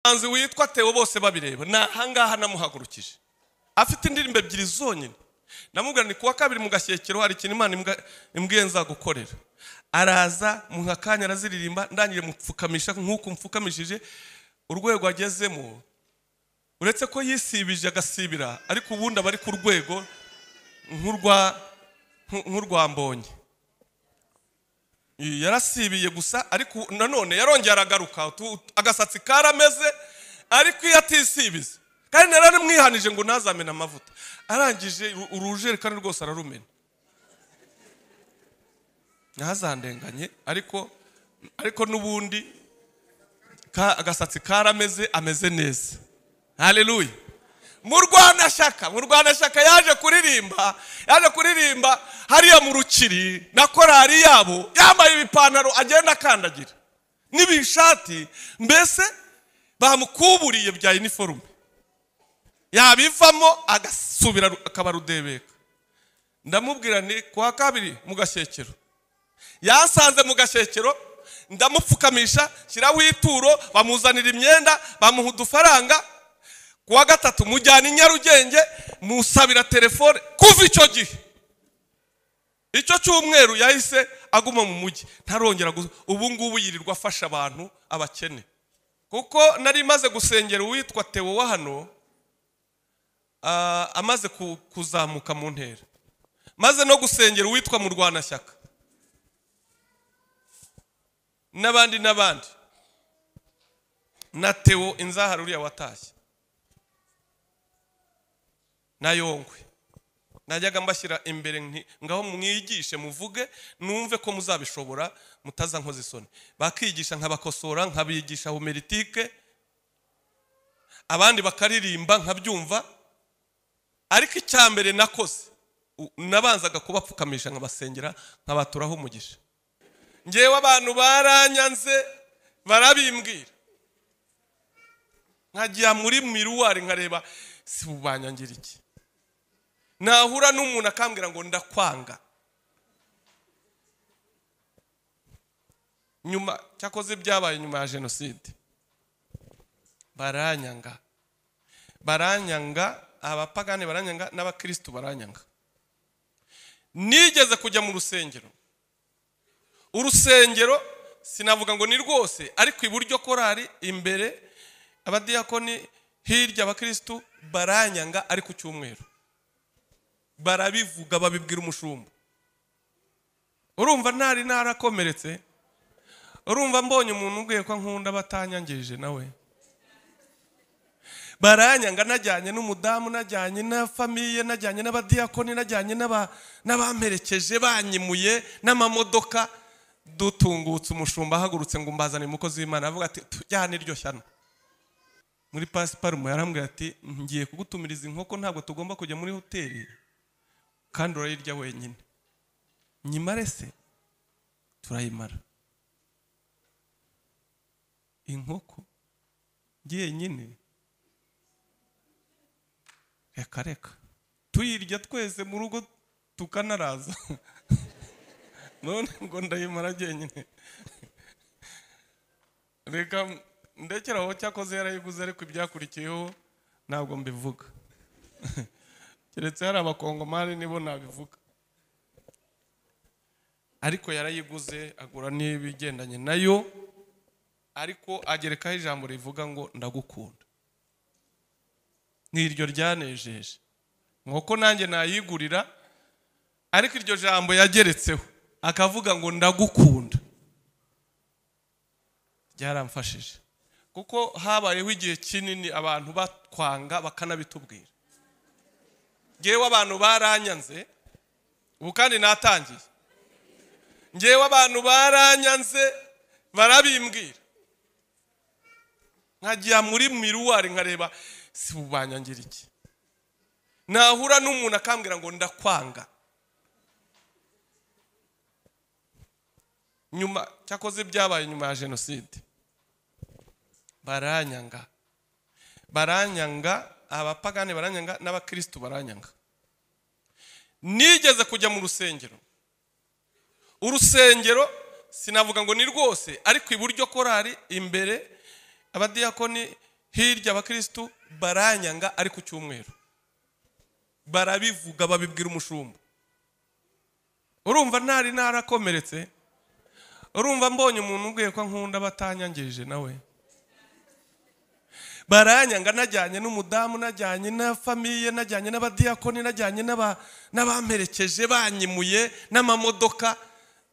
Anzi witwa Theo bose babireba nahangaha namuhagurukije afite indirimbo ebyiri zonyine namubwira ni kuwa kabiri mu Gashyekero hari ikintu Imana imbwiye nzagukorera araza mu nkakanya araziririmba ndangire mupfukamisha nkuko mfukamishije urwego agezemo uretse ko yisibije agasibira ariko ubundi abari ku rwego nk'urwa Mbonye yarasibiye gusa ariko nanone yarongera aragaruka agasatsi karameze ariko yatisibize kandi narari mwihanije ngo ntazamena amavuta arangije urujeri kandi rwose ararumena ntazandenganye ariko nubundi agasatsi karameze ameze neza. Haleluya. Mu Rwanashyaka yaje kuririmba hariya mu Rukiri na korari yabo yambaye ibipantaro agenda akandagira n'ibishati mbese bamukuburiye bya uniforme yabivamo agasubira akabarudebeka. Ndamubwira ni kwa kabiri mu Gashyekero yasanze mu Gashyekero ndamupfukamisha shiraho ituro bamuzanira imyenda bamuha udufaranga kuwa gatatu mujyana i Nyarugenge musabira telefone kuva icyo gihe icyo cyumweru yahise aguma mu mujyi ntarongera ubu ngubu yirirwa afasha abantu abakene kuko nari maze gusengera uwitwa Theo wa hano amaze kuzamuka mu ntera maze no gusengera uwitwa mu Rwanashyaka n'abandi na Theo inzaharuriya watashye na Yongwe najyaga mbashyira imbere ngaho mwigishe muvuge numve ko muzabishobora mutaza nkoze isoni bakigisha nkabakosora nkabigisha homeritike abandi bakaririmba nkabyumva ariko icyambere nakoze nabanzaga kubapfukamisha nkabasengera nkabaturaho umugisha ngewe abantu baranyanze barabimbwira nkagiya muri miruwari nkareba si bubanyangira iki nahura n'umuntu akambwira ngo ndakwanga nyuma cyakoze byabaye nyuma ya jenoside baranyanga abapagane baranyanga n'abakristo baranyanga nigeze kujya mu urusengero sinavuga ngo ni rwose ariko iburyo korari imbere abadiyakoni hirya abakristo baranyanga ariko cyumweru barabivuga babibwira umushumba urumva ntari narakomeretse urumva mbonye umuntu ubwiye ko nkunda batanyangije nawe baranyanga najyanye n'umudamu najyanye na famiye najyanye n'abadiyakoni najyanye n'abamperekeje banyimuye n'amamodoka dutungutse umushumba ahagurutse ngo mbazane umukozi w'Imana avuga ati tujyane iryo shyano muri pasiparumu yarambwira ati ngiye kugutumiriza inkoko ntabwo tugomba kujya muri hoteli kandi urayirya wenyine nyimare se turayimara inkoko ngiye nyine reka tuyirya twese mu rugo tukanaraza none ngo ndayimara jyenyine reka ndekeraho cyakoze yarayiguze ariko ibyakurikiyeho ntabwo mbivuga keretse hari abakongomani nibo nabivuga ariko yarayiguze agura n'ibigendanye nayo ariko agerekaho ijambo rivuga ngo ndagukunda n'iryo ryanejeje nk'uko nanjye nayigurira ariko iryo jambo yageretseho akavuga ngo ndagukunda byaramfashije kuko habayeho igihe kinini abantu batwanga bakanabitubwira ngewe abantu baranyanze ubu kandi natangiye ngewe abantu baranyanze barabimbwira nkagiya muri miruwari nkareba si bubanyangira iki nahura n'umuntu akambwira ngo ndakwanga nyuma cyakoze byabaye nyuma ya jenoside baranyanga abapagane baranyanga n'abakristo baranyanga nigeze kujya mu urusengero sinavuga ngo ni rwose ariko iburyo korari imbere abadiyakoni hirya abakristo baranyanga ari ku cyumweru, barabivuga babibwira umushumba. Urumva ntari narakomeretse? Urumva mbonye umuntu ubwiye ko nkunda batanyangirije nawe? Baranyanga najyanye n'umudamu, najyanye na famiye, najyanye n'abadiyakoni, najyanye n'abamperekeje banyimuye n'amamodoka.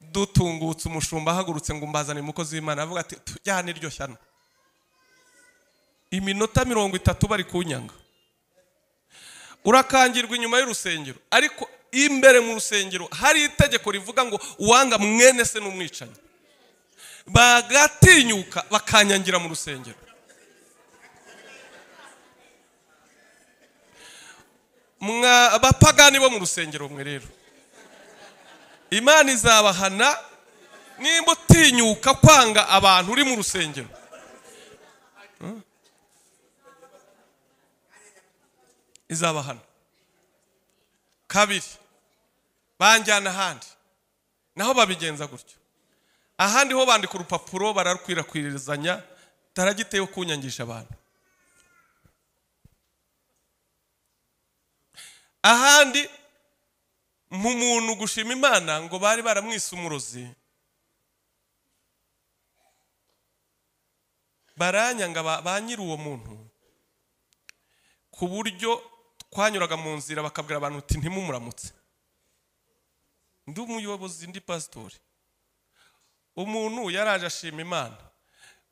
Dutungutse umushumba ahagurutse ngo mbazane umukozi w'Imana, avuga ati tujyane iryo shyano. Iminota 30 bari kunyanga. Urakangirwa inyuma y'urusengero, ariko imbere mu rusengero hari itegeko rivuga ngo uwanga mwene se n'umwicanyi. Bagatinyuka bakanyangira mu rusengero. Abapagani bo mu rusengero mwe rero, Imana izabahana nimba utinyuka kwanga abantu uri mu rusengero. Izabahana. Kabiri, banjyana ahandi naho babigenza gutyo. Ahandi ho bandika urupapuro bararukwirakwirizanya, taragiteyo kunyangisha abantu. Ahandi mu muntu gushima Imana ngo bari baramwise umurozi, baranyanga banyira uwo muntu ku buryo twanyuraga mu nzira bakabwira abantu uti ntimumuramutse. Ndi umuyobozi, ndi pastori. Umuntu yaraje ashima Imana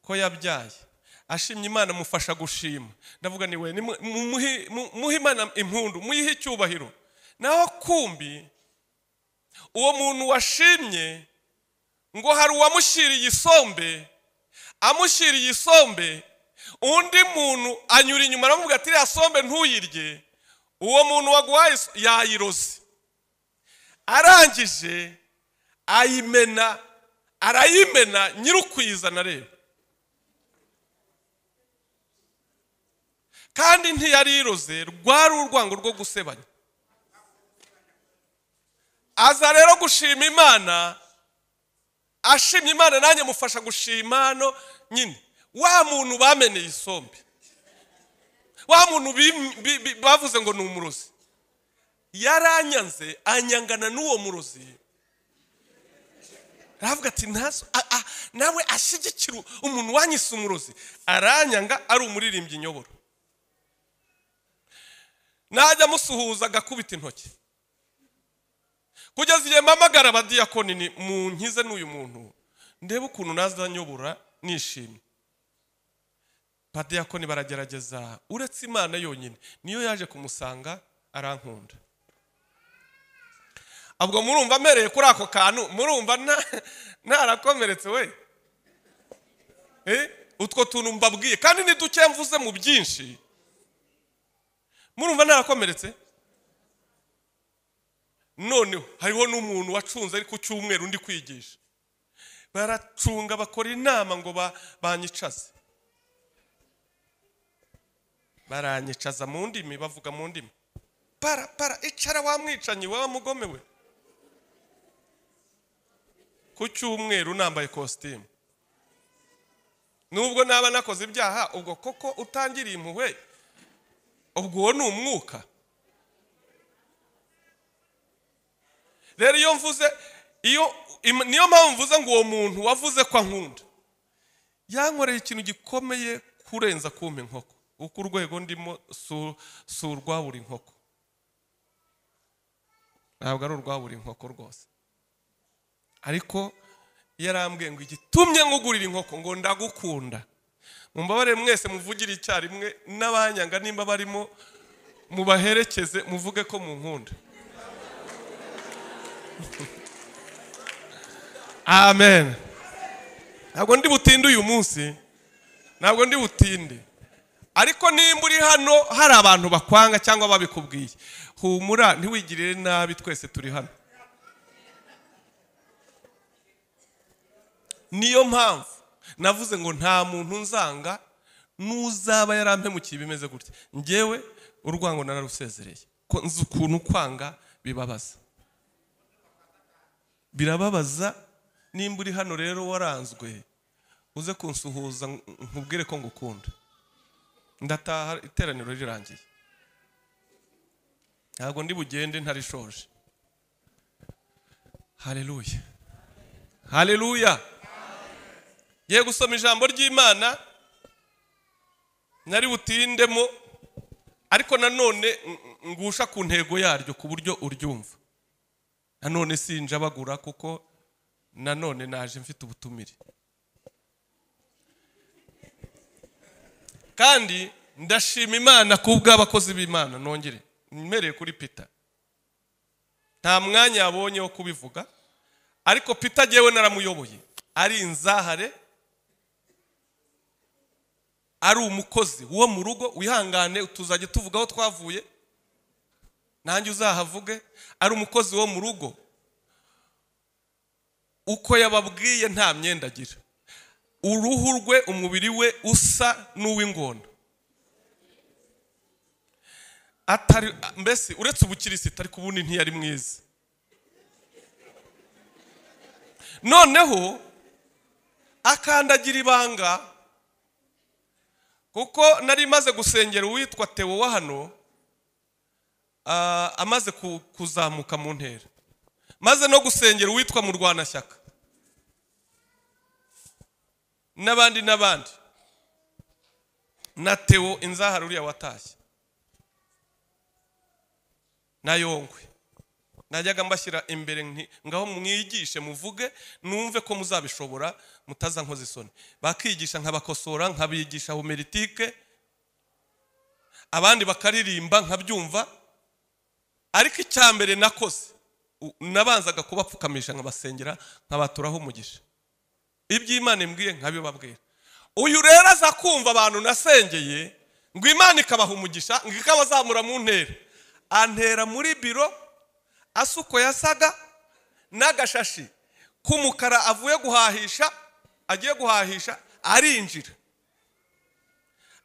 ko yabyaye, ashimye Imana mufasha gushima. Ndavuga ni we muhe Imana impundu, muyihe icyubahiro. Naho kumbi uwo muntu washimye ngo hari uwamushyiriye isombe, amushyiriye isombe, undi muntu anyura inyuma aravuga ati iriya sombe ntuyirye. Uwo muntu waguhaye yayiroze, arangije ayimena, arayimena nyirukwizana rero. Kandi ntiyariroze, rwari urwango rwo gusebanya. Aza rero gushima Imana, ashimye Imana nanjye mufasha gushima no nyine. Wa muntu bameneye isombe, wa muntu bavuze ngo ni umurozi, yaranyanze anyangana n'uwo murozi. Aravuga ati nawe ashyigikira umuntu wanyise umurozi, aranyanga ari umuririmbyi nyoboro. Najya musuhuza agakubita intoki, kugeza igihe mpamagara abadiyakoni ni munkize n'uyu muntu ndebe ukuntu naza nyobora nishimye. Abadiyakoni baragerageza, uretse Imana yonyine niyo yaje kumusanga arankunda. Abwo murumva mereye kuri ako kantu, murumva narakomeretse we? Utwo tuntu mbabwiye kandi ni duke mvuze mu byinshi, murumva narakomeretse? Noneho hariho n'umuntu wacunze ari ku cyumweru ndi kwigisha, baracunga bakora inama ngo banyicaze. Baranyicaza mu ndimi, bavuga mu ndimi. Para icara wamwicanyi wa mugome we. Ku cyumweru nambaye costume. Nubwo naba nakoze ibyaha, ubwo koko utangiriye impuhwe, ubwo ni umwuka. Rero iyo mvuze, niyo mpamvu mvuze ngo uwo muntu wavuze ko ankunda yankoreye ikintu gikomeye kurenza kumpa inkoko. Uko urwego ndimo si urwabura inkoko, ntabwo ari urwabura inkoko rwose. Ariko yarambwiye ngo igitumye nkugurira inkoko ngo ndagukunda. Mumbabarire mwese muvugire icyarimwe, n'abanyanga nimba barimo mubaherekeze muvuge ko munkunda. Amen. Ntabwo ndi butinde uyu munsi, ntabwo ndi butinde. Ariko nimba uri hano hari abantu bakwanga cyangwa babikubwiye, humura ntiwigirire nabi, twese turi hano. Niyo mpamvu navuze ngo nta muntu nzanga n'uzaba yarampemukiye bimeze gutya. Njyewe urwango nararusezereye, ko nzi ukuntu kwanga bibabaza. Birababaza. Nimba uri hano rero waranzwe, uze kunsuhuza nkubwire ko ngukunda. ndataha iteraniro rirangiye, ntabwo ndi bugende ntarishoje. Haleluya, haleluya. Ye gusoma ijambo ry'Imana nari butindemo, ariko nanone ngusha ku ntego yaryo ku buryo uryumva. Nanone sinjabagura kuko nanone naje mfite ubutumire, kandi ndashima Imana kubw'abakozi b'Imana. Nongere mmereye kuri Peter, nta mwanya yabonye wo kubivuga, ariko Peter jewe naramuyoboye, ari inzahare, ari umukozi wo mu rugo. Wihangane tuzajye tuvugaho twavuye, nanjye uzahavuge. Ari umukozi wo mu rugo, uko yababwiye nta myenda agira, uruhu rwe umubiri we usa n'uw'ingondo, atari mbese uretse ubukirisitu, ariko ubundi ntiyari mwiza. Noneho akandagira ibanga, kuko nari maze gusengera uwitwa Theo wa hano, amaze kuzamuka mu ntera, maze no gusengera uwitwa Murwanashyaka n'abandi na Theo inzahara uriya watashye na Yongwe. Najyaga mbashyira imbere ngaho mwigishe, muvuge, numve ko muzabishobora, mutaza nkoze isoni. Bakigisha nkabakosora, nkabigisha homeritike, abandi bakaririmba nkabyumva. Ariko icyambere nakoze, nabanzaga kubapfukamisha nkabasengera, nkabaturaho umugisha. Iby'Imana imbwiye nkabibabwira. Uyu rero aza kumva abantu nasengeye, ngo Imana ikabaha umugisha, ngo ikabazamura mu ntera. Antera muri biro, asuko yasaga n'agashashi k'umukara, avuye guhahisha, agiye guhahisha, arinjira.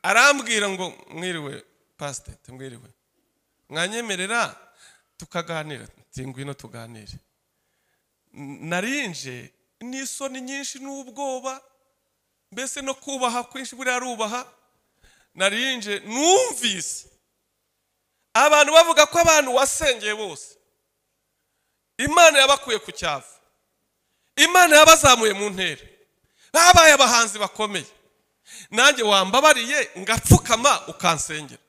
Arambwira ngo mwiriwe pastor, mwiriwe, mwanyemerera tukaganira? Ngwino tuganire. Narinje n'isoni nyinshi n'ubwoba, mbese no kubaha kwinshi buri arubaha. Narinje numvise abantu bavuga ko abantu wasengeye bose Imana yabakuye ku cyavu, Imana yabazamuye mu ntera, babaye abahanzi bakomeye. Nanjye wambabariye ngapfukama ukansengera.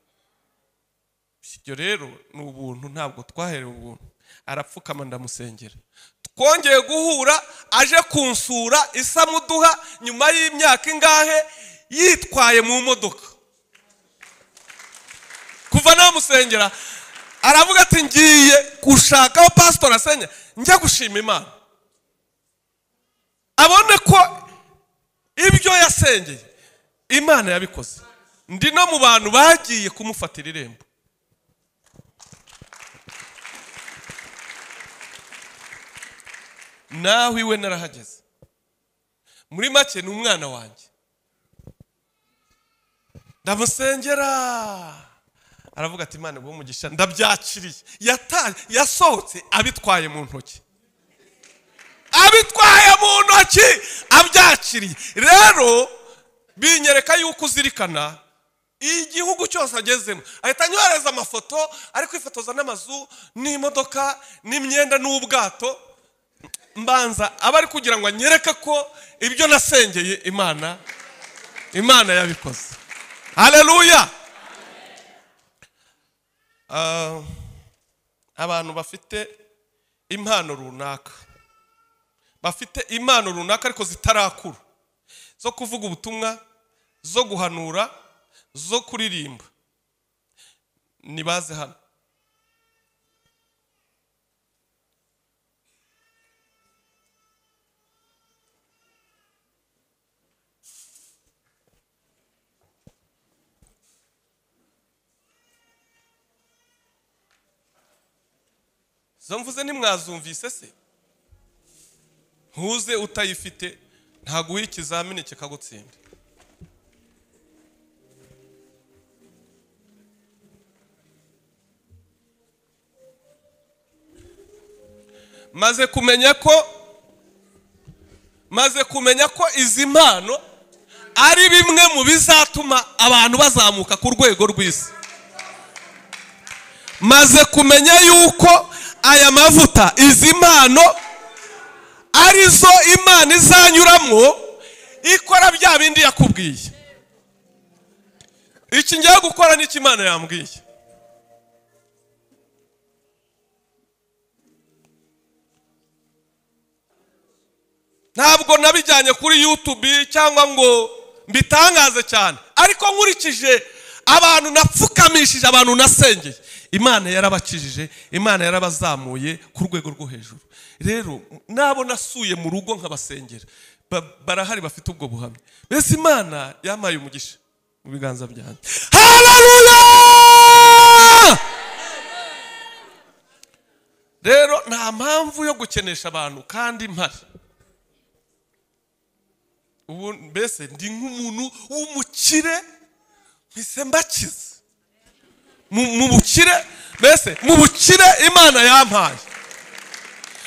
Ibyo rero ni ubuntu, ntabwo twaherewe ubuntu. Arapfukama ndamusengera, twongeye guhura, aje kunsura Isamuduha nyuma y'imyaka ingahe, yitwaye mu modoka. Kuva namusengera aravuga ati ngiye gushaka aho pastor asenya, njya gushima Imana, abone ko ibyo yasengeye Imana yabikoze. Ndi no mu bantu bagiye kumufatira irembo. Nawe iwe narahageze. Muri make ni umwana wanjye. Ndamusengera, aravuga ati Imana uwo mugisha, ndabyakiriye. Yasohotse abitwaye mu ntoki, abitwaye mu ntoki, abyakiriye. Rero binyereka yuko uzirikana igihugu cyose agezemo. Ahita anyohereza amafoto, ari kwifotoza n'amazu n'imodoka n'imyenda n'ubwato. Mbanza abari kugira ngo anyereke ko ibyo nasengeye Imana yabikoze. Haleluya. Abantu bafite impano runaka, ariko zitarakura, zo kuvuga ubutumwa, zo guhanura, zo kuririmba, nibaze hano. Mvuze nimwazumvise se? Ntuze utayifite, ntaguha ikizamini kikagutsinda. Maze kumenya ko izi mpano ari bimwe mu bizatuma abantu bazamuka ku rwego rw'isi. Maze kumenya yuko aya mavuta, izi mpano arizo Imana izanyuramo ikora bya bindi yakubwiye. Iki ngiye gukora n'iki Imana yambwiye. Ntabwo nabijyanye kuri YouTube cyangwa ngo mbitangaze cyane, ariko nkurikije abantu napfukamishije, abantu nasengeye, Imana yarabakijije, Imana yarabazamuye ku rwego rwo hejuru. Rero nabo nasuye mu rugo nkabasengera, barahari bafite ubwo buhamya. Mbese Imana yamaye umugisha mu biganza byanjye. Haleluya! Rero nta mpamvu yo gukenesha abantu kandi mpari. Ubu mbese ndi nk'umuntu w'umukire mpise mbakiza mu bukire. Mbese mu bukire Imana yampaye,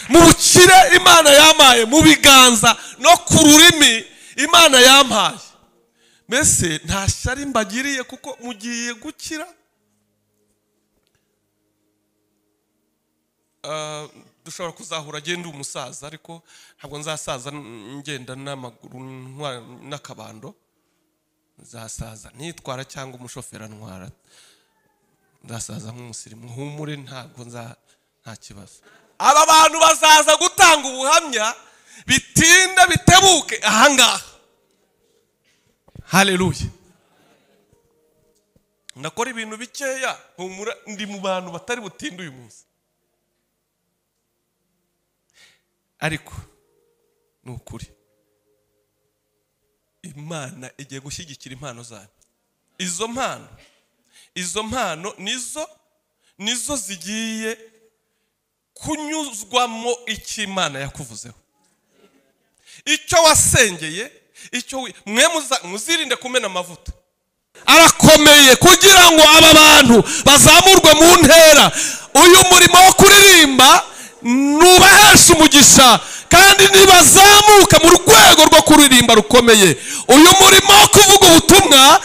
mu bukire Imana yampaye, mu biganza no ku rurimi Imana yampaye. Mbese nta shyari mbagiriye kuko mugiye gukira. Dushobora kuzahura agenda umusaza, ariko ntabwo nzasaza ngenda n'amaguru n'akabando. Nzasaza nitwara cyangwa umushoferi antwara. Nzasaza nk'umusirimu, humure, ntabwo nta kibazo. Aba bantu bazaza gutanga ubuhamya bitinda bitebuke ahangaha. Haleluya! Ndakora ibintu bikeya, humura, ndi mu bantu batari butinde uyu munsi. Ariko nukuri Imana igiye gushyigikira impano zanyu. Izo mpano nizo zigiye kunyuzwamo icyo Imana yakuvuzeho, icyo wasengeye, icyo mwe muzirinde kumena amavuta. Arakomeye kugira ngo aba bantu bazamurwe mu ntera. Uyu murimo wo kuririmba nubahesha umugisha kandi nibazamuka mu rwego rwo kuririmba rukomeye. Uyu murimo wo kuvuga ubutumwa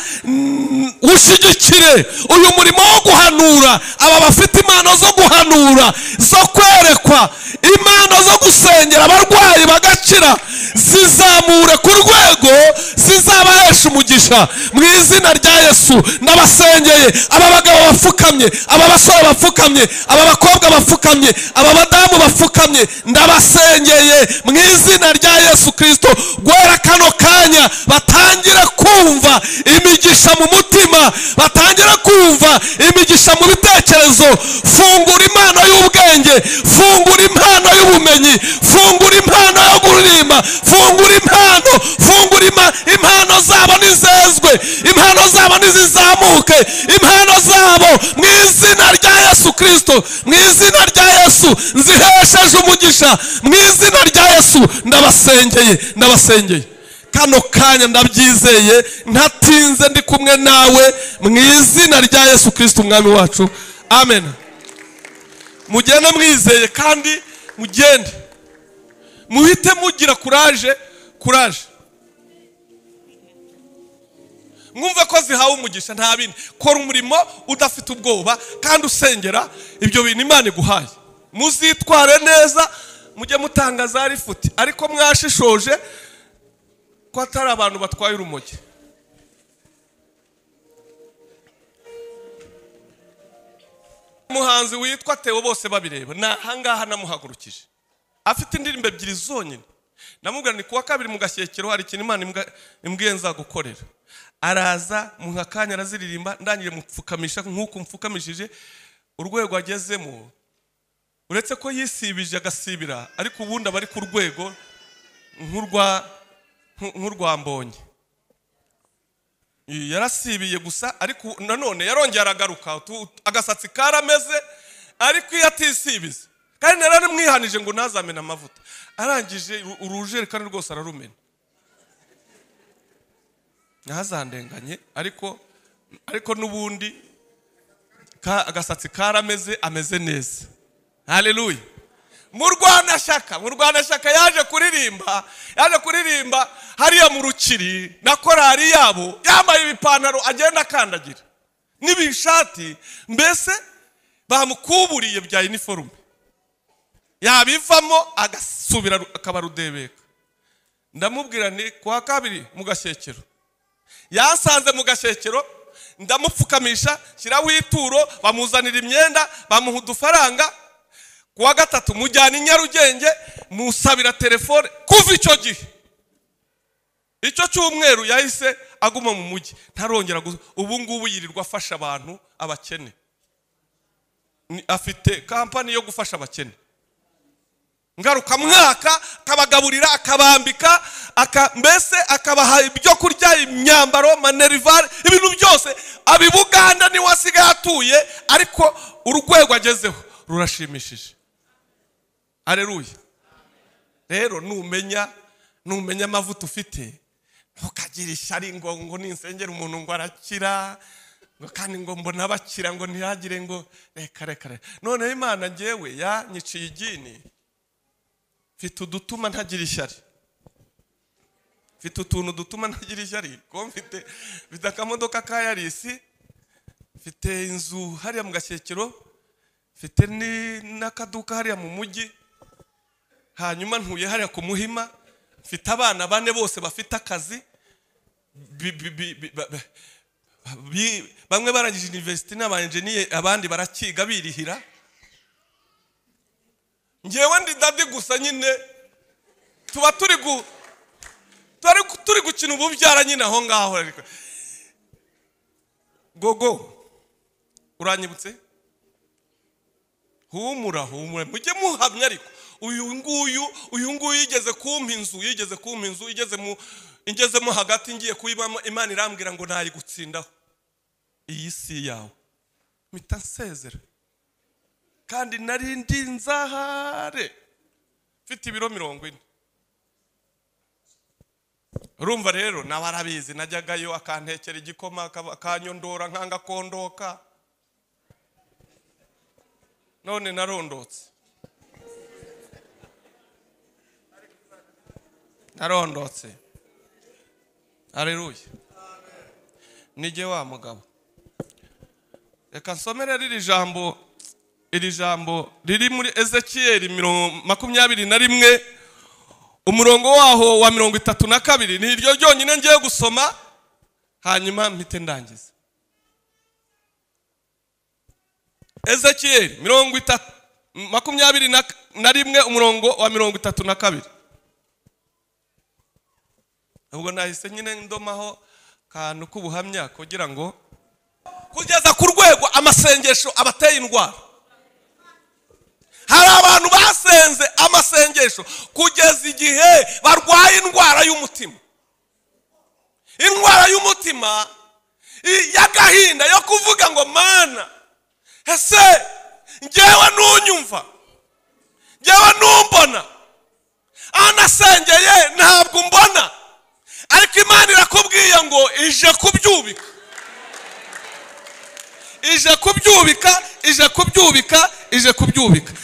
ushigikire. Uyu murimo wo guhanura, aba bafite impano zo guhanura, zo kwerekwa, impano zo gusengera abarwayi bagakira, zizamure ku rwego zizabahesha umugisha mu izina rya Yesu. Ndabasengeye aba bagabo bapfukamye, aba basore bapfukamye, aba bakobwa bapfukamye, aba badamu bapfukamye, ndabasengeye mu izina rya Yesu Kristo. Gwera kano kanya batangire kumva imigisha mu mutima, batangire kumva imigisha mu bitekerezo. Fungura impano y'ubwenge, fungura impano y'ubumenyi, fungura impano yo kuririmba, fungura impano zabo nizezwe, impano zabo nizizamuke, impano zabo mu izina rya Yesu Kristo. Mu izina rya Yesu nzihesheje umugisha, mu izina rya Yesu ndabasengeye kano kanya, ndabyizeye ntatinze, ndi kumwe nawe mu izina rya Yesu Kristo umwami wacu. Amen. Mugende mwizeye kandi mugende muhite mugira kuraje. Mwumve ko zihawe umugisha, nta bindi. Kora umurimo udafite ubwoba kandi usengera ibyo bintu Imana iguhaye. Muzitware neza, mujye mutangaza ari futi, ariko mwashishoje ko atari abantu batwaye urumogi. Umuhanzi witwa Theo bose babireba, nahangaha namuhagurukije, afite indirimbo ebyiri zonyine. Namubwira ni kuwa kabiri mu Gashyekero hari ikintu Imana imbwiye nzagukorera. Araza mu nkakanya araziririmba, ndangire mupfukamisha nk'uko mupfukamishije. Urwego agezemo uretse ko yisibije agasibira, ariko ubundi abari ku rwego nk'urwa Mbonye. Yarasibiye gusa, ariko nanone yarongera aragaruka, agasatsi karameze, ariko iyo atisibiza. Kandi naramwihanije ngo ntazamena amavuta. Arangije urujeri kandi rwose ararumena. Ntazandenganye, ariko n'ubundi agasatsi karameze, ameze neza. Haleluya! mu Rwanashyaka yaje kuririmba hariya mu Rukiri na korari yabo, yambaye ibipantaro agenda akandagira n'ibishati, mbese bamukuburiye bya uniforme, yabivamo agasubira akaba Rudebeka. Ndamubwira ni kwa kabiri mu Gashyekero, yasanze mu Gashyekero, ndamupfukamisha shyiraho ituro, bamuzanira imyenda, bamuha udufaranga. Kuwa gatatu mujyana i Nyarugenge, musabira telefone. Kuva icyo gihe, icyo cyumweru yahise aguma mu mujyi, ntarongera. Ubu ngubu yirirwa afasha abantu abakene, afite kampani yo gufasha abakene. Ngaruka mwaka akabagaburira, akabambika, mbese akabaha ibyo kurya, imyambaro, manerivare, ibintu byose. Abibuganda ni wasigaye atuye, ariko urugwego agezeho rurashimishije. Haleluya. Rero numenya amavuta ufite, ntukagira ishyari ngo ninsengera umuntu ngo arakira, ngo kandi ngo mbona abakira ngo ntihagire ngo reka. None Imana ngewe yanyiciye igini, mfite udutuma ntagira ishyari, mfite utuntu dutuma ntagira ishyari. Ko mfite akamodoka ka Yarisi, mfite inzu hariya mu Gashyekero, mfite n'akaduka hariya mu mujyi, hanyuma ntuye hariya ku Muhima, mfite abana 4 bose bafite akazi, bamwe barangije university n'aba engineer, abandi barakiga birihira. Ngewe ndi dadi gusa nyine, tuba turi gukina ububyara nyine aho ngaho. Gogo uranyibutse? Humura mujye muhamya. Ariko uyu nguyu yigeze kumpa inzu, ingezemo hagati, ngiye kuyibamo, Imana irambwira ngo ntayigutsindaho iyi si yawe, mpita nsezera. Kandi nari ndi nzahare, mfite ibiro 40. Urumva rero nabarabizi, najyagayo akantekera igikoma, akanyondora nkanga kondoka. None narondotse. Haleluya. Nige wa mugabo. Reka nsomere iri jambo riri muri Ezekiel 21 umurongo waho wa 32. Ni iryo ryonyine ngiye gusoma, hanyuma mpite ndangiza. Ezekiel 21 umurongo wa 32. Ubwo nahise nyine ndomaho kantu k'ubuhamya kugira ngo kugeza ku rwego amasengesho abateye indwara. Hari abantu basenze amasengesho kugeza igihe barwaye indwara y'umutima. Indwara y'umutima y'agahinda yo kuvuga ngo Mana, ese ngewe nunyumva, ngewe numbona, anasengeye ntabwo mbona, ariko Imana irakubwiye ngo ije kubyubika.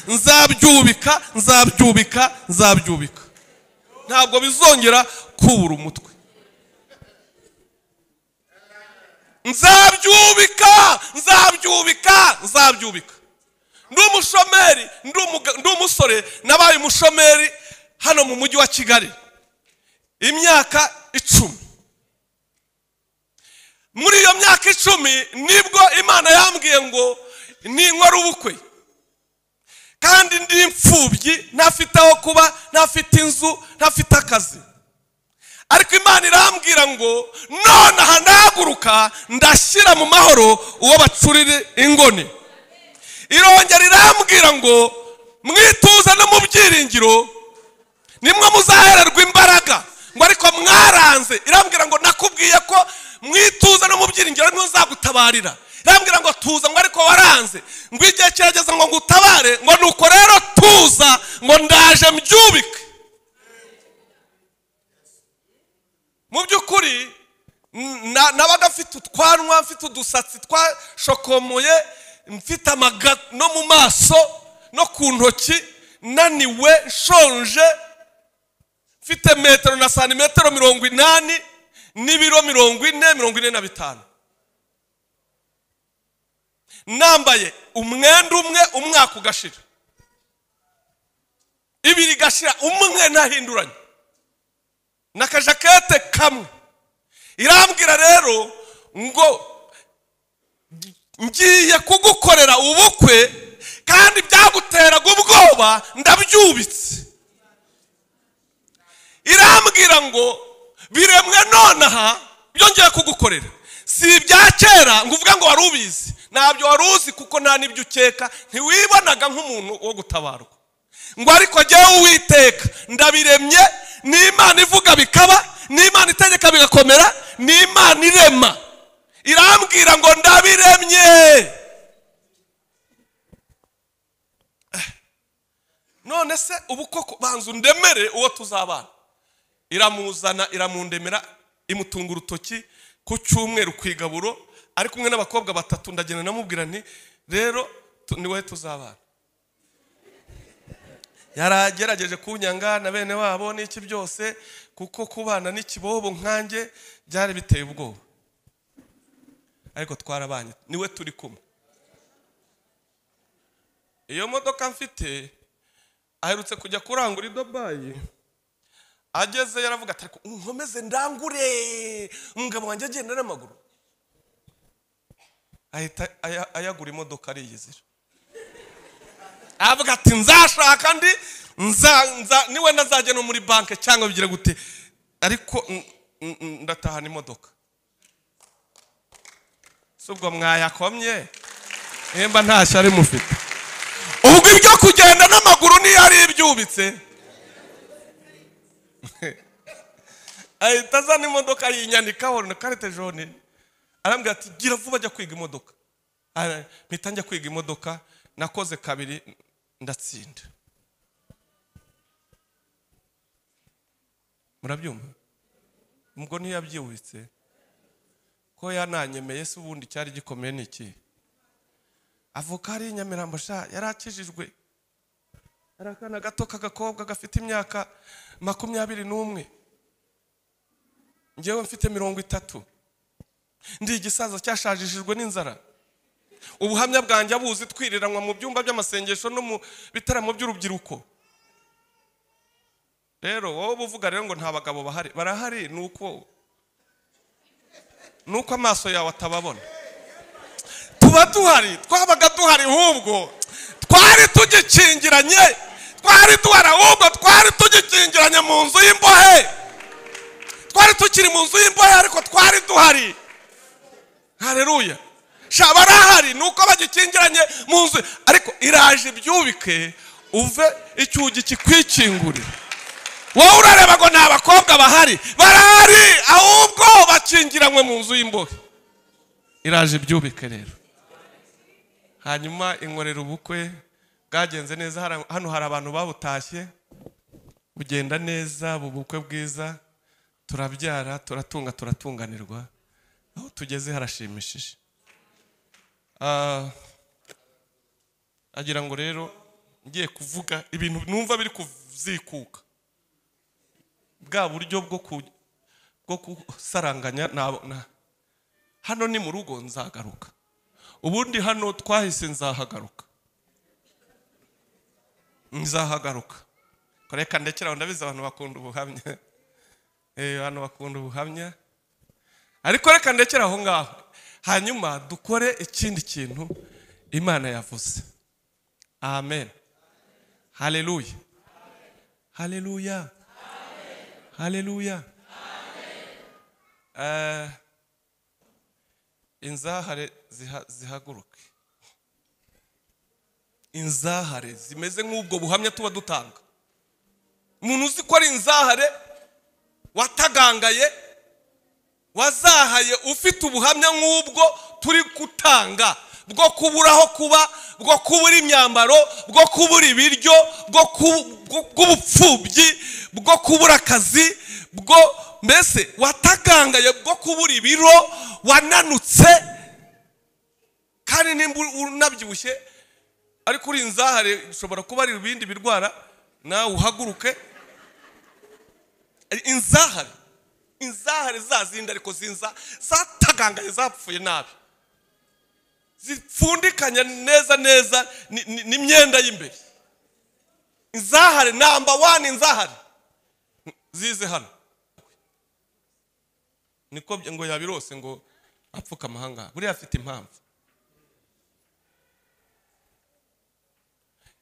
Nzabyubika. Ntabwo bizongera kubura umutwe. Nzabyubika. Ndi umusore, nabaye umushomeri hano mu mujyi wa Kigali imyaka 10. Muri iyo myaka 10 nibwo Imana yambwiye ngo ninkora ubukwe, kandi ndi imfubyi, ntafite aho kuba, ntafite inzu, ntafite akazi. Ariko Imana irambwira ngo none hanaguruka ndashyira mu mahoro uwo bacurire ingone. Irongera irambwira ngo mwituze no mu byiringiro nimwe muzahererwa imbaraga. Ngo ariko mwaranze. Irambwira ngo nakubwiye ko mwituze no mu byiringiro nimwe uzagutabarira. Irambwira ngo tuza, ngo ariko waranze. Ngo igihe kirageze ngo ngutabare, ngo nuko rero tuza, ngo ndaje mbyubike. Mu by'ukuri nabaga mfite utwanwa, mfite udusatsi twashokomoye, mfite amaga no mu maso no ku ntoki, naniwe nshonje mfite metero na santimetero 80 n'ibiro 45 nambaye umwenda umwe umwaka ugashira ibiri gashira umwe nahinduranye nakajakete kamwe irambwira rero ngo ngiye kugukorera ubukwe kandi byaguteraga ubwoba ndabyubitse irambwira ngo biremwe nonaha byongeye kugukorera si ibya kera ngo uvuga ngo warubizi ntabyo waruzi kuko nta nibyo ukeka ntiwibonaga nk'umuntu wo gutabarwa ngo ariko jyewe Uwiteka ndabiremye n'Imana ivuga bikaba n'Imana itegeka bigakomera n'Imana irema irambwira ngo ndabiremye none se ubu koko banzu ndemere uwo tuzabana iramuzana iramundemera imutunga urutoki ku cyumweru kwigaburo ari kumwe n'abakobwa batatu ndagenda namubwira nti rero niwe tuzabana yaragerageje kunyanga na bene wabo n'iki byose kuko kubana n'ikibobo nkanjye byari biteye ubwoba ariko twarabanye niwe turi kumwe iyo modoka mfite aherutse kujya kurangura i Dubai ageze yaravuga ati nkomeze ndangure umugabo wanjye agenda n'amaguru ahita ayagura imodoka ariyizira avuga ati nzashaka ndi niwe nazajya no muri banke cyangwa bigira gute ariko ndatahana imodoka subwo mwayakomye nimba ntashya ari mufite ubwo ibyo kugenda n'amaguru ni yari ibyubitse ahita azana imodoka yinyandikaho na carte jaune arambwira ati gira vuba ajya kwiga imodoka mpita njya kwiga imodoka nakoze 2 ndatsinda murabyumva ubwo ntiyabyibutse ko yananyemeye se ubundi cyari gikomeye niki avuka ari Nyamirambo sha yarakijijwe arakana gato kagakobwa gafite imyaka 21 ngewe mfite 30 ndi igisaza cyashajishijwe n'inzara ubuhamya bwanjye abuzi twiriranwa mu byumba by'amasengesho no mu bitaramo by'urubyiruko rero wowe uvuga rero ngo nta bagabo bahari barahari nuko amaso yawe atababona tuba duhari twabaga duhari hubwo twari tugikingiranye twari duhari ahubwo twari tugikingiranye mu nzu y'imbohe twari tukiri mu nzu y'imbohe ariko twari duhari haleluya shabarahari nuko bagikingiranye mu nzu ariko iraje byubike uve icyugi kikwikingurira wowe urareba ngo nta bakobwa bahari barahari ahubwo bakingiranywe mu nzu y'imbohe iraje byubike rero hanyuma inkorera ubukwe bwagenze neza hano hari abantu babutashye bugenda neza bubukwe bwiza turabyara turatunga turatunganirwa aho tugeze harashimishije agira ngo rero ngiye kuvuga ibintu numva biri kuzikuka bwa buryo bwo kusaranganya hano ni mu rugo nzagaruka ubundi hano twahise nzahagaruka koreka ndekera ndabiza abantu bakunda ubuhamya abantu bakunda ubuhamya ariko reka ndekera aho ngaho hanyuma dukore ikindi kintu Imana yavuze amen haleluya haleluya haleluya inzahare zihaguruke inzahare zimeze nk'ubwo buhamya tuba dutanga umuntu uzi ko ari inzahare watagangaye wazahaye ufite ubuhamya nk'ubwo turi gutanga bwo kuburaho kuba bwo kubura imyambaro bwo kubura ibiryo bw'ubupfubyi bwo kubura akazi bwo mbese watagangaye bwo kubura ibiro wananutse kandi nimba unabyibushye ariko uri inzahare ushobora kuba ari ibindi birwara nawe uhaguruke. Inzahare zazindi ariko zatagangaye zapfuye nabi, zipfundikanya neza n'imyenda y'imbere. Inzahare number 1, inzahare zize hano niko ngo yabirose ngo apfuka amahanga, buri afite impamvu.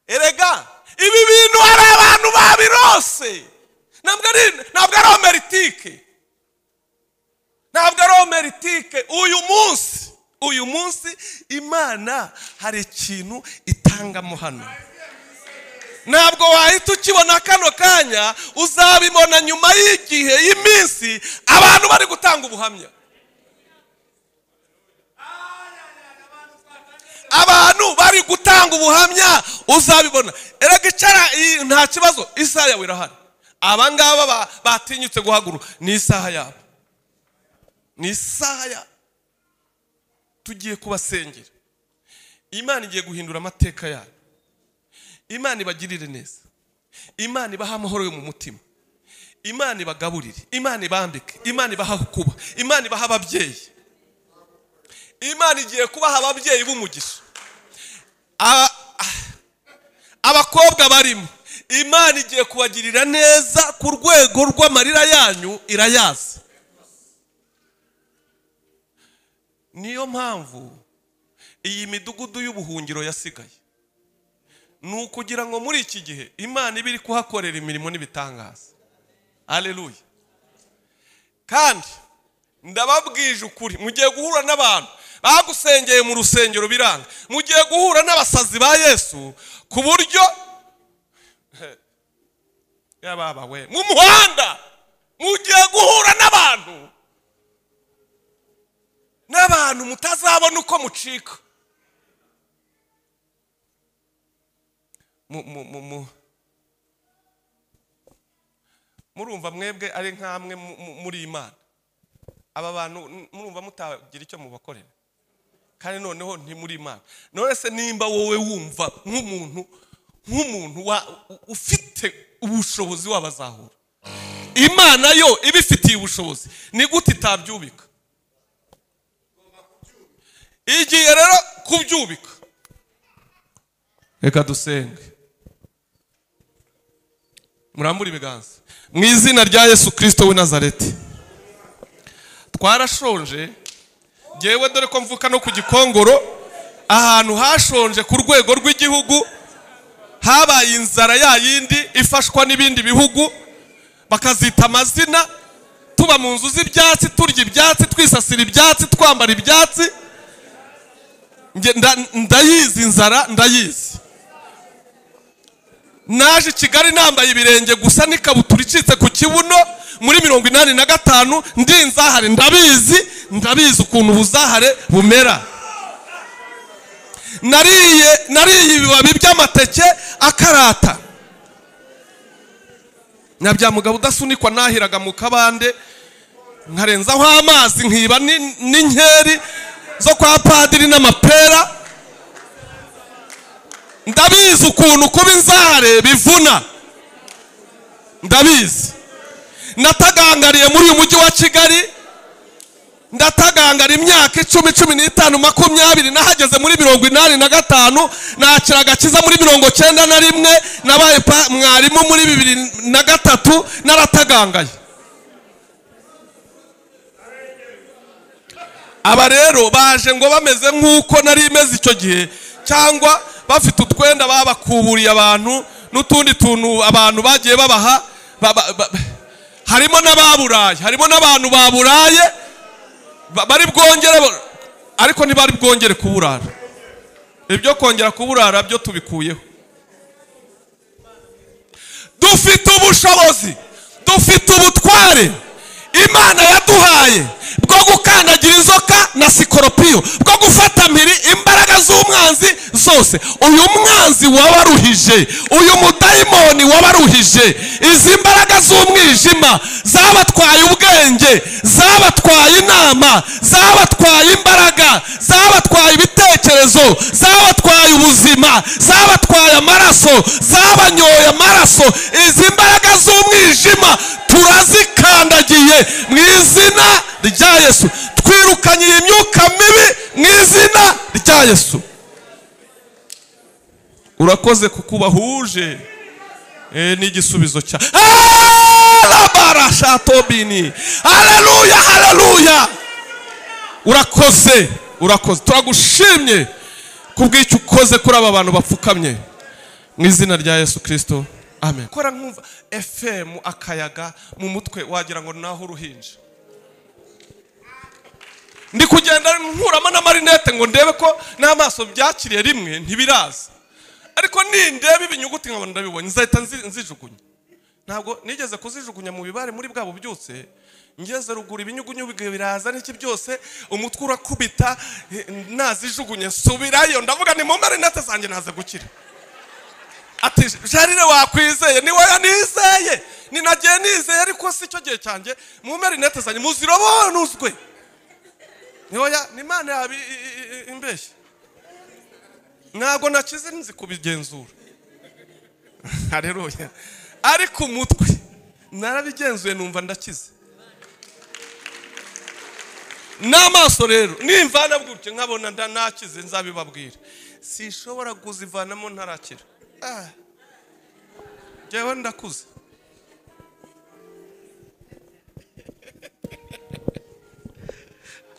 Erega ibi bintu hari abantu babirose, ntabwo ari omeritike, ntabwo ari omeritike. Uyu munsi Imana hari ikintu itangamo hano, ntabwo wahita ukibona kano kanya, uzabibona nyuma y'igihe y'iminsi abantu bari gutanga ubuhamya. Abantu bari gutanga ubuhamya uzabibona. Erega icara nta kibazo, isaha yawe irahari. Abangaba batinyutse guhaguruka, ni isaha yabo, ni isaha ya tugiye kubasengera. Imana igiye guhindura amateka yayo. Imana ibagirire neza, Imana ibaha amahoro yo mu mutima, Imana ibagaburire, Imana ibambike, Imana ibaha kuba, Imana ibaha ababyeyi. Imana igiye kubaha ababyeyi b'umugisha. Abakobwa barimo, Imana igiye kubagirira neza ku rwego rw'amarira yanyu irayazi. Niyo mpamvu iyi midugudu y'ubuhungiro yasigaye, ni ukugira ngo muri iki gihe Imana ibiri kuhakorera imirimo n'ibitangaza. Haleluya. Kandi ndababwije ukuri, mugiye guhura n'abantu bagusengeye mu rusengero biranga, mugiye guhura n'abasazi ba Yesu ku buryo yababa we mu muhanda, mugiye guhura n'abantu mutazabona uko mucika. Murumva mwebwe ari nkamwe muri Imana, aba bantu murumva mutagira icyo mubakorera, kandi noneho nti muri Imana. None se nimba wowe wumva nk'umuntu ufite ubushobozi wabazahura, Imana yo ibifitiye ubushobozi, ni gute itabyubika? Igiye rero kubyubika. Reka dusenge. Murambura ibiganza mu izina rya Yesu Kristo w'i Nazareti. Twarashonje, jewe dore ko mvuka no ku Gikongoro, ahantu hashonje ku rwego rw'igihugu, habaye inzara ya yindi ifashwa n'ibindi bihugu bakazita amazina, tuba mu nzu z'ibyatsi, turya ibyatsi, twisasira ibyatsi, twambara ibyatsi. Ndayizi inzara, ndayizi. Naje Kigali nambaye ibirenge gusa n'ikabutura icitse ku kibuno muri 85, ndi inzahare, ndabizi ukuntu ubuzahare bumera. Nariye ibibabi by'amateke akarata, nabya mugabo udasunikwa, nahiraga mu kabande nkarenzaho amazi, nkiba n'inkeri zo kwa padiri n'amapera. Ndabizi ukuntu kuba inzahare bivuna, ndabizi. Natagangariye muri uyu mujyi wa Kigali, ndatagangara imyaka 10, 15, 20, nahageze muri 85, nakira agakiza muri 91, nabaye mwarimu muri 2003, naratagangaye. Aba rero baje ngo bameze nk'uko nari imeze icyo gihe, cyangwa bafite utwenda babakuburiye abantu n'utundi tuntu abantu bagiye babaha. Harimo n'ababuraye, harimo n'abantu baburaye bari bwongere, ariko ntibari bwongere kuburara. Ibyo kongera kuburara byo tubikuyeho. Dufite ubushobozi, dufite ubutware Imana yaduhaye bwo gukandagira inzoka na sikoropiyo, bwo gufata mpiri imbaraga z'umwanzi zose. Uyu mwanzi wabaruhije, uyu mudayimoni wabaruhije, izi mbaraga z'umwijima zabatwaye ubwenge, zabatwaye inama, zabatwaye imbaraga, zabatwaye ibitekerezo, zabatwaye ubuzima. umwijima, zabatwaye amaraso, zabanyoye amaraso, izi mbaraga z'umwijima turazikandagiye mu izina rya Yesu. Twirukanye iyi myuka mibi mu izina rya Yesu. Urakoze kuko ubahuje n'igisubizo cya Alabarashatobini. Haleluya, haleluya. Urakoze, urakoze. Turagushimye kubw'icyo ukoze kuri aba bantu bapfukamye mu izina rya Yesu Kristo. Amen. Kora nkumva FM akayaga mu mutwe wagira ngo naho uruhinja. Ndi kugenda nkuramo na marinette ngo ndebe ko n'amaso byakiriye rimwe ntibiraza. Ariko nindebe ibinyuguti nkabona ndabibonye, nzahita nzijugunya. Ntabwo nigeze kuzijugunya mu bibare muri bwa bubyutse, ngeze rugura ibinyugunyu biraza n'iki byose, umutwe urakubita, nazijugunye subirayo, ndavuga ni mu marinette zanjye naza gukira. Ati Jarire wakwizeye, ni wowe nizeye, ninagiye nizeye, ariko si cyo gihe cyanjye, mu marinette zanjye muzirobonuzwe. Ni wowe n'Imana yabi imbeshye. Ntabwo nakize nzi kubigenzura. Haleluya. Ariko umutwe narabigenzuye numva ndakize. N'amaso rero nimvana bw'utyo nkabona nakize nzabibabwira. Sishobora kuzivanamo ntarakira. Jewe ndakuze.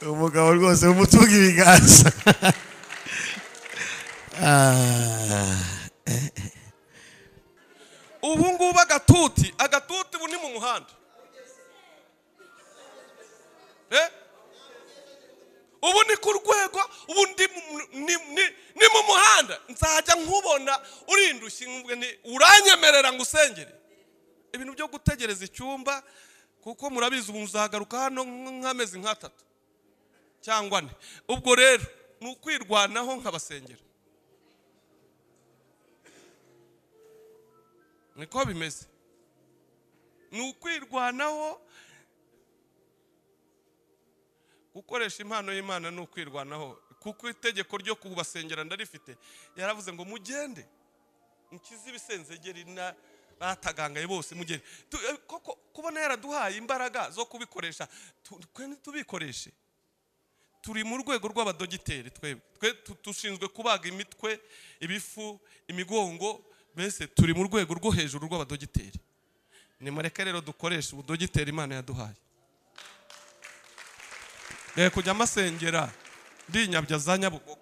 Umugabo rwose umutunga ibiganza. Ubu ngubu agatuti ubu ni mu muhanda. Ubu ni ku rwego, ubu ni mu muhanda. Nzajya nkubona urindushye uranyemerera ngo usengere. Ibintu byo gutegereza icyumba, kuko murabizi ubu nzagaruka hano nk'amezi nk'3 cyangwa 4. Ubwo rero ni ukwirwanaho nk'abasengera. Niko bimeze. Ni ukwirwanaho. Gukoresha impano y'Imana ni ukwirwanaho, kuko itegeko ryo kubasengera ndarifite. Yaravuze ngo mugende mukize ibisenzegeri na batagangaye bose mugende. Koko kubona yaraduhaye imbaraga zo kubikoresha, tubikoreshe. Turi mu rwego rw'abadogiteri twebwe. Dushinzwe kubaga imitwe, ibifu, imigongo, bese turi mu rwego rwo hejuru rw'abadogiteri. Nimureke rero dukoresha ubudogiteri Imana yaduhaye. Kujya amasengera ndinyabya za Nyabugogo.